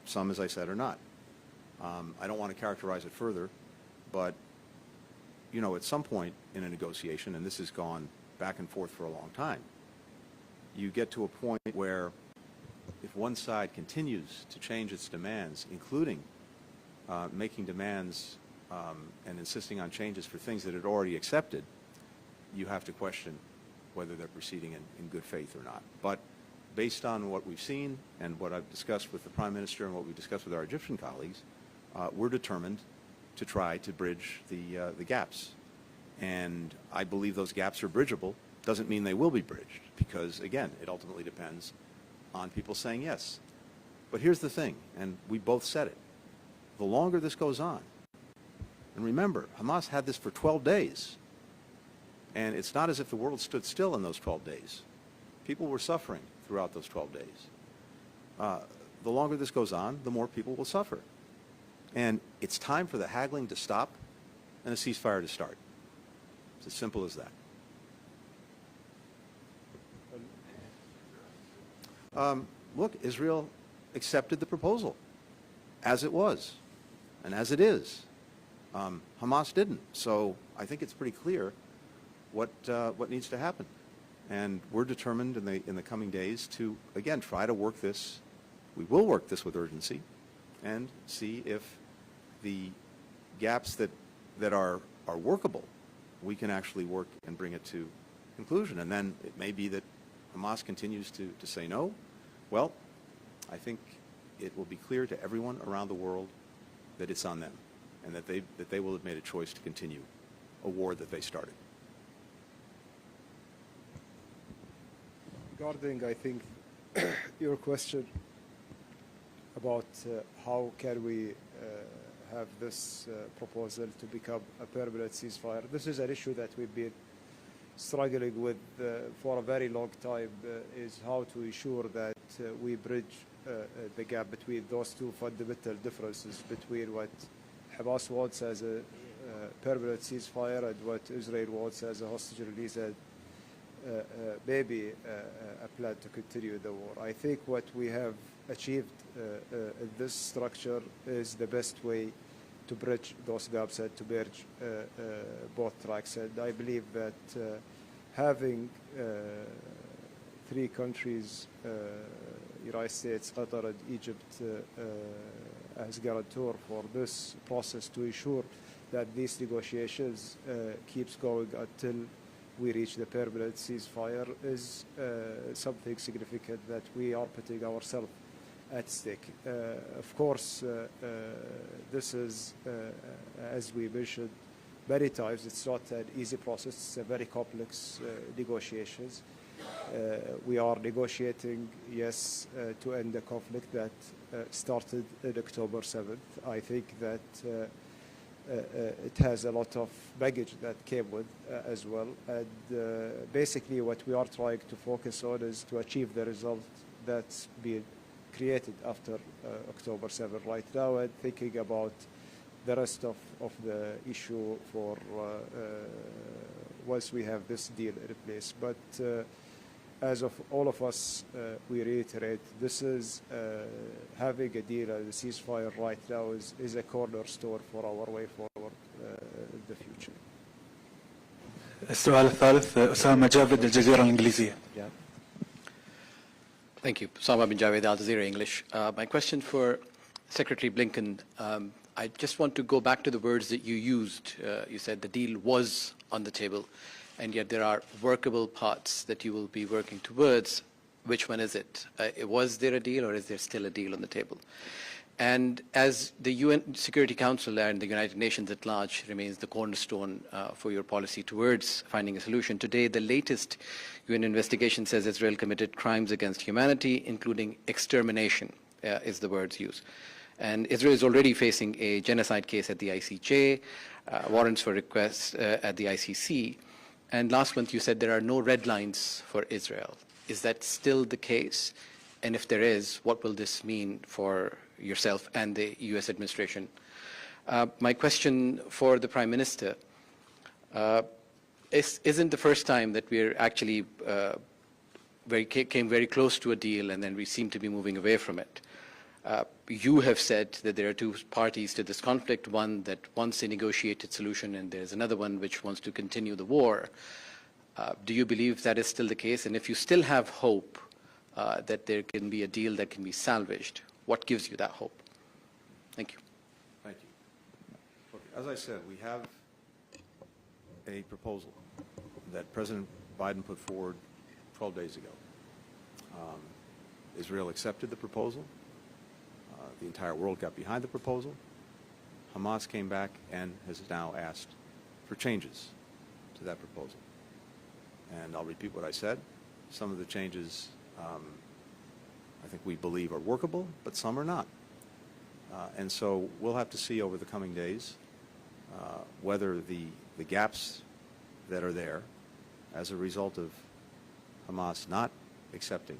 some, as I said, are not. I don't want to characterize it further, but, you know, at some point in a negotiation, and this has gone back and forth for a long time, you get to a point where if one side continues to change its demands, including making demands and insisting on changes for things that it already accepted, you have to question whether they're proceeding in good faith or not. But based on what we've seen and what I've discussed with the Prime Minister and what we've discussed with our Egyptian colleagues, we're determined to try to bridge the gaps. And I believe those gaps are bridgeable. Doesn't mean they will be bridged, because, again, it ultimately depends on people saying yes. But here's the thing, and we both said it. The longer this goes on, and remember, Hamas had this for 12 days, and it's not as if the world stood still in those 12 days. People were suffering throughout those 12 days. The longer this goes on, the more people will suffer. And it's time for the haggling to stop and a ceasefire to start. It's as simple as that. Look, Israel accepted the proposal as it was and as it is. Hamas didn't. So I think it's pretty clear what needs to happen. And we're determined in the coming days to, again, try to work this. We will work this with urgency and see if the gaps that are workable, we can actually work and bring it to conclusion. And then it may be that Hamas continues to say no. Well, I think it will be clear to everyone around the world that it's on them and that they will have made a choice to continue a war that they started. Regarding, I think, your question about how can we have this proposal to become a permanent ceasefire, this is an issue that we've been struggling with for a very long time, is how to ensure that we bridge the gap between those two fundamental differences between what Hamas wants as a permanent ceasefire and what Israel wants as a hostage release and maybe a plan to continue the war. I think what we have achieved in this structure is the best way to bridge those gaps and to merge both tracks. And I believe that having three countries, United States, Qatar, and Egypt, as guarantor for this process to ensure that these negotiations keeps going until we reach the permanent ceasefire is something significant that we are putting ourselves at stake. Of course, this is, as we mentioned many times, it's not an easy process. It's a very complex negotiations. We are negotiating, yes, to end the conflict that started on October 7th. I think that it has a lot of baggage that came with as well. And basically what we are trying to focus on is to achieve the result that's been created after October 7th right now, and thinking about the rest of the issue for once we have this deal in place. But as of all of us, we reiterate, this is having a deal and a ceasefire right now is a cornerstone for our way forward in the future. السؤال الثالث أسامة جابد الجزيرة الإنجليزية. Thank you. Osama bin Javed, Al Jazeera English. My question for Secretary Blinken, I just want to go back to the words that you used. You said the deal was on the table, and yet there are workable parts that you will be working towards. Which one is it? Was there a deal, or is there still a deal on the table? And as the UN Security Council and the United Nations at large remains the cornerstone for your policy towards finding a solution, today the latest UN investigation says Israel committed crimes against humanity, including extermination, is the words used. And Israel is already facing a genocide case at the ICJ, warrants for requests at the ICC. And last month you said there are no red lines for Israel. Is that still the case? And if there is, what will this mean for yourself and the US administration? My question for the Prime Minister, isn't the first time that we're actually came very close to a deal and then we seem to be moving away from it. You have said that there are two parties to this conflict, one that wants a negotiated solution and there's another one which wants to continue the war. Do you believe that is still the case? And if you still have hope that there can be a deal that can be salvaged, what gives you that hope? Thank you. Thank you. Look, as I said, we have a proposal that President Biden put forward 12 days ago. Israel accepted the proposal. The entire world got behind the proposal. Hamas came back and has now asked for changes to that proposal. And I'll repeat what I said. Some of the changes I think we believe are workable, but some are not. And so we'll have to see over the coming days whether the gaps that are there as a result of Hamas not accepting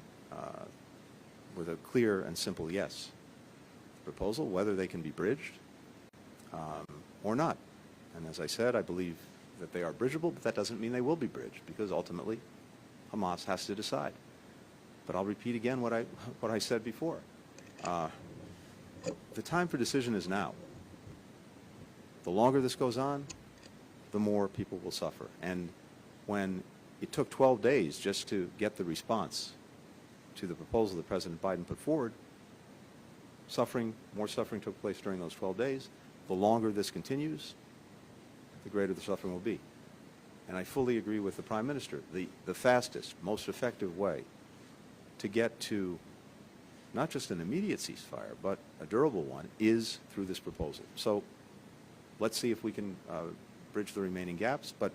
with a clear and simple yes proposal, whether they can be bridged or not. And as I said, I believe that they are bridgeable, but that doesn't mean they will be bridged, because ultimately Hamas has to decide. But I'll repeat again what I said before. The time for decision is now. The longer this goes on, the more people will suffer. And when it took 12 days just to get the response to the proposal that President Biden put forward, more suffering took place during those 12 days. The longer this continues, the greater the suffering will be. And I fully agree with the Prime Minister. The fastest, most effective way to get to not just an immediate ceasefire, but a durable one, is through this proposal. So let's see if we can bridge the remaining gaps. But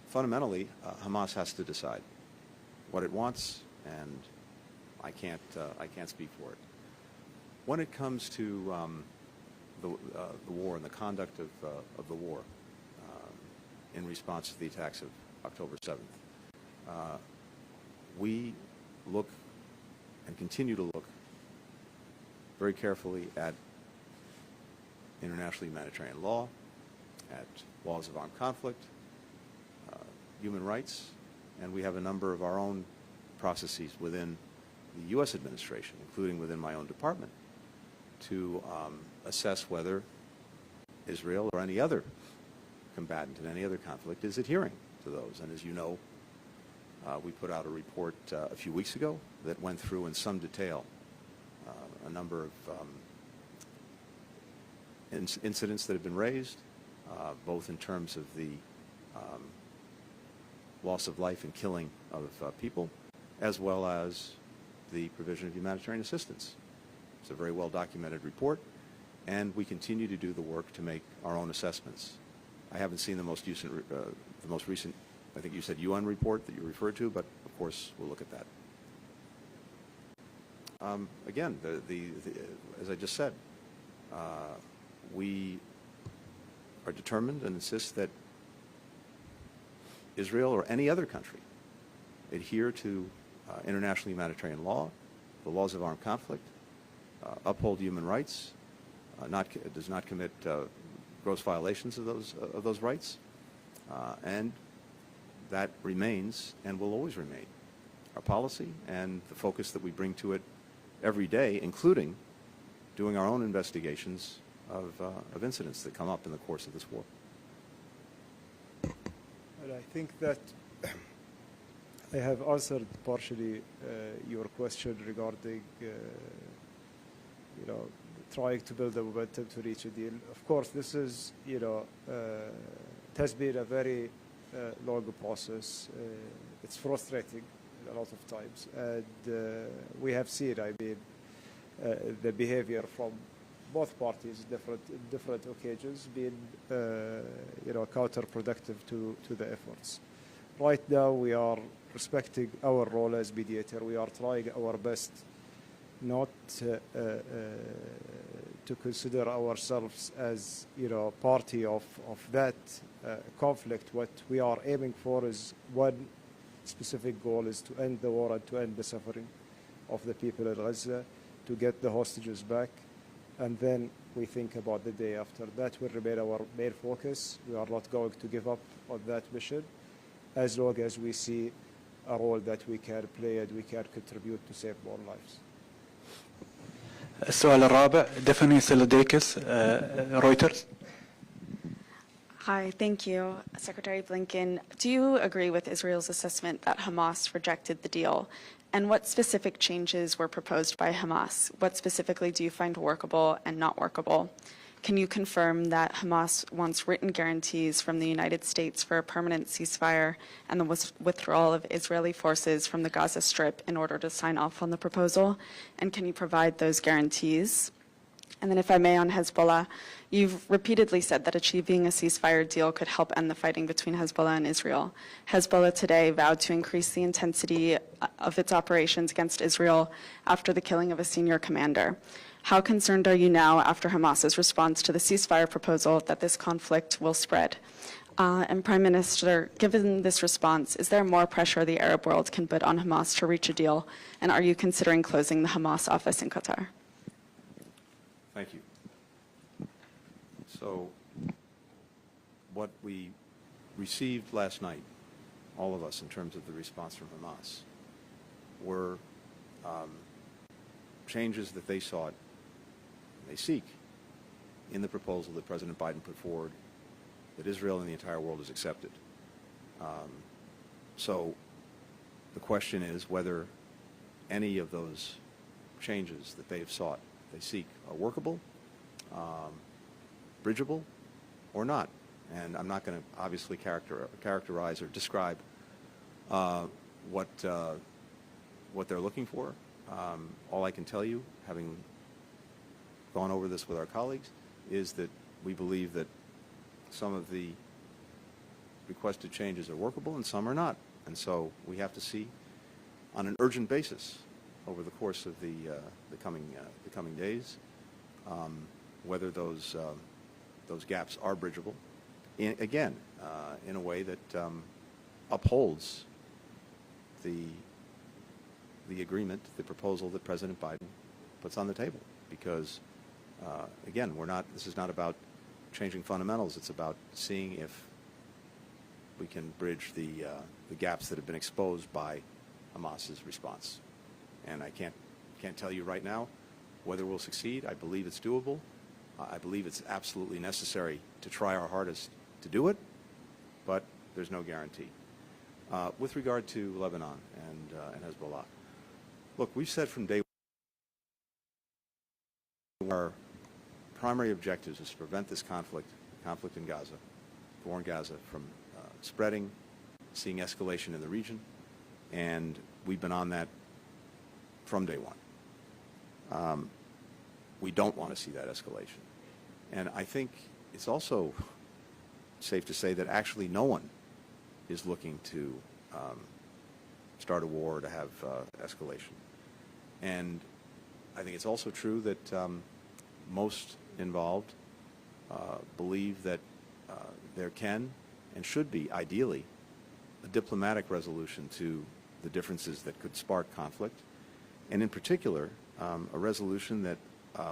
fundamentally, Hamas has to decide what it wants, and I can't speak for it. When it comes to the war and the conduct of the war in response to the attacks of October 7th, we look and continue to look very carefully at international humanitarian law, at laws of armed conflict, human rights, and we have a number of our own processes within the U.S. administration, including within my own department, to assess whether Israel or any other combatant in any other conflict is adhering to those. And as you know, we put out a report a few weeks ago that went through in some detail a number of incidents that have been raised, both in terms of the loss of life and killing of people, as well as the provision of humanitarian assistance. It's a very well-documented report, and we continue to do the work to make our own assessments. I haven't seen the most recent, I think you said UN report that you referred to, but of course we'll look at that. Again, as I just said, we are determined and insist that Israel or any other country adhere to international humanitarian law, the laws of armed conflict, uphold human rights, does not commit gross violations of those rights, and that remains and will always remain our policy and the focus that we bring to it every day, including doing our own investigations of incidents that come up in the course of this war. And I think that I have answered partially your question regarding, trying to build a momentum to reach a deal. Of course, this is, it has been a very long process. It's frustrating a lot of times, and we have seen, the behavior from both parties, different occasions, being, counterproductive to the efforts. Right now, we are respecting our role as mediator. We are trying our best not to consider ourselves as, party of that conflict. What we are aiming for is one specific goal, is to end the war and to end the suffering of the people in Gaza, to get the hostages back, and then we think about the day after. That will remain our main focus. We are not going to give up on that mission as long as we see a role that we can play and we can contribute to save more lives. السؤال الرابع ديفاني سيلوديكس رويترز. Hi, thank you. Secretary Blinken, do you agree with Israel's assessment that Hamas rejected the deal? And what specific changes were proposed by Hamas? What specifically do you find workable and not workable? Can you confirm that Hamas wants written guarantees from the United States for a permanent ceasefire and the withdrawal of Israeli forces from the Gaza Strip in order to sign off on the proposal? And can you provide those guarantees? And then if I may, on Hezbollah, you've repeatedly said that achieving a ceasefire deal could help end the fighting between Hezbollah and Israel. Hezbollah today vowed to increase the intensity of its operations against Israel after the killing of a senior commander. How concerned are you now after Hamas's response to the ceasefire proposal that this conflict will spread? And Prime Minister, given this response, is there more pressure the Arab world can put on Hamas to reach a deal? And are you considering closing the Hamas office in Qatar? Thank you. So what we received last night, all of us, in terms of the response from Hamas, were changes that they sought, they seek, in the proposal that President Biden put forward, that Israel and the entire world has accepted. So the question is whether any of those changes that they have sought, they seek, are workable, bridgeable, or not. And I'm not going to obviously characterize or describe what they're looking for. All I can tell you, having gone over this with our colleagues, is that we believe that some of the requested changes are workable and some are not. And so we have to see on an urgent basis over the course of the coming days whether those gaps are bridgeable, again, in a way that upholds the agreement, the proposal that President Biden puts on the table. Because, again, this is not about changing fundamentals. It's about seeing if we can bridge the gaps that have been exposed by Hamas's response. And I can't tell you right now whether we'll succeed. I believe it's doable. I believe it's absolutely necessary to try our hardest to do it, but there's no guarantee. With regard to Lebanon and Hezbollah, look, we've said from day one our primary objectives is to prevent this conflict in Gaza, the war in Gaza, from spreading, seeing escalation in the region, and we've been on that from day one. We don't want to see that escalation. And I think it's also safe to say that actually no one is looking to start a war or to have escalation. And I think it's also true that most involved believe that there can and should be, ideally, a diplomatic resolution to the differences that could spark conflict, and in particular, a resolution that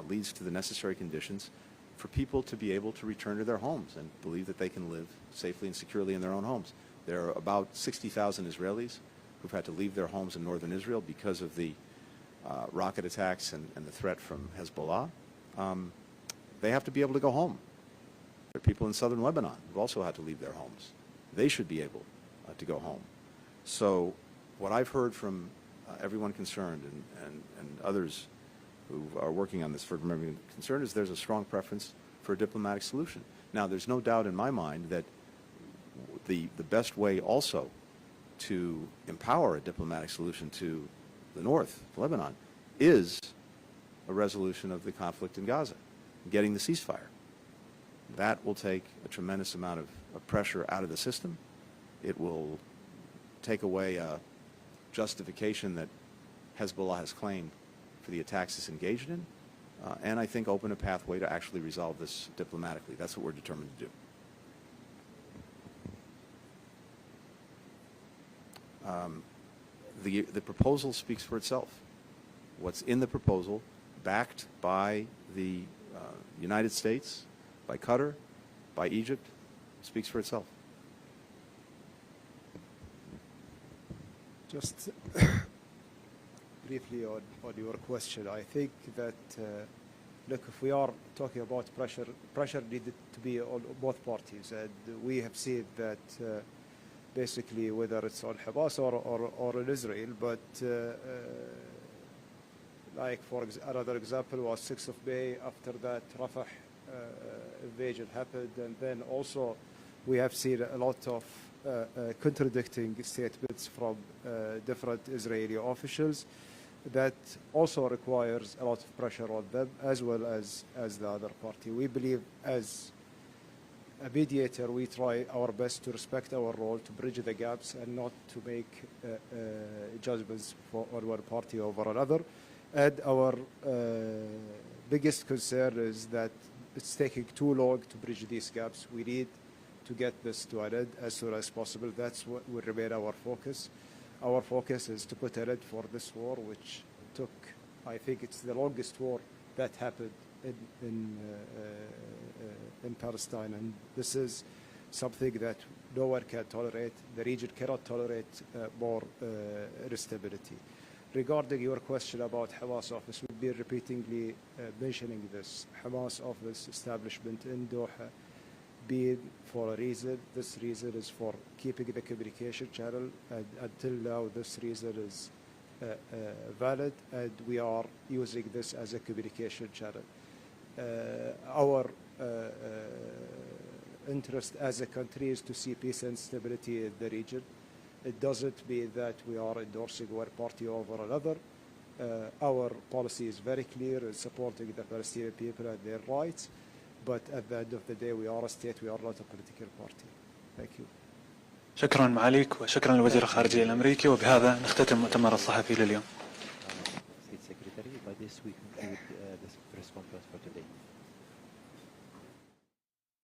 leads to the necessary conditions for people to be able to return to their homes and believe that they can live safely and securely in their own homes. There are about 60,000 Israelis who've had to leave their homes in northern Israel because of the rocket attacks and the threat from Hezbollah. They have to be able to go home. There are people in southern Lebanon who've also had to leave their homes. They should be able to go home. So what I've heard from everyone concerned and others who are working on this for everyone concerned is there's a strong preference for a diplomatic solution. Now, there's no doubt in my mind that the best way also to empower a diplomatic solution to the north, Lebanon, is a resolution of the conflict in Gaza, getting the ceasefire. That will take a tremendous amount of pressure out of the system. It will take away a justification that Hezbollah has claimed for the attacks it's engaged in, and I think open a pathway to actually resolve this diplomatically. That's what we're determined to do. The proposal speaks for itself. What's in the proposal, backed by the United States, by Qatar, by Egypt, speaks for itself. briefly on your question. I think that, look, if we are talking about pressure needed to be on both parties. And we have seen that basically whether it's on Hamas or in Israel. But like for another example was 6th of May. After that, Rafah invasion happened. And then also we have seen a lot of contradicting statements from different Israeli officials that also requires a lot of pressure on them as well as the other party. We believe as a mediator we try our best to respect our role, to bridge the gaps and not to make judgments on one party over another. And our biggest concern is that it's taking too long to bridge these gaps. We need to get this to an end as soon as possible. That's what will remain our focus. Our focus is to put an end for this war, which took, I think it's the longest war that happened in Palestine. And this is something that no one can tolerate. The region cannot tolerate more instability. Regarding your question about Hamas office, we've been repeatedly mentioning this. Hamas office establishment in Doha being for a reason. This reason is for keeping the communication channel, and until now this reason is valid, and we are using this as a communication channel. Our interest as a country is to see peace and stability in the region. It doesn't mean that we are endorsing one party over another. Our policy is very clear in supporting the Palestinian people and their rights. But at the end of the day, we are a state, we are not a political party. Thank you. شكرا معاليك وشكرا لوزير الخارجية الأمريكي، وبهذا نختتم المؤتمر الصحفي لليوم.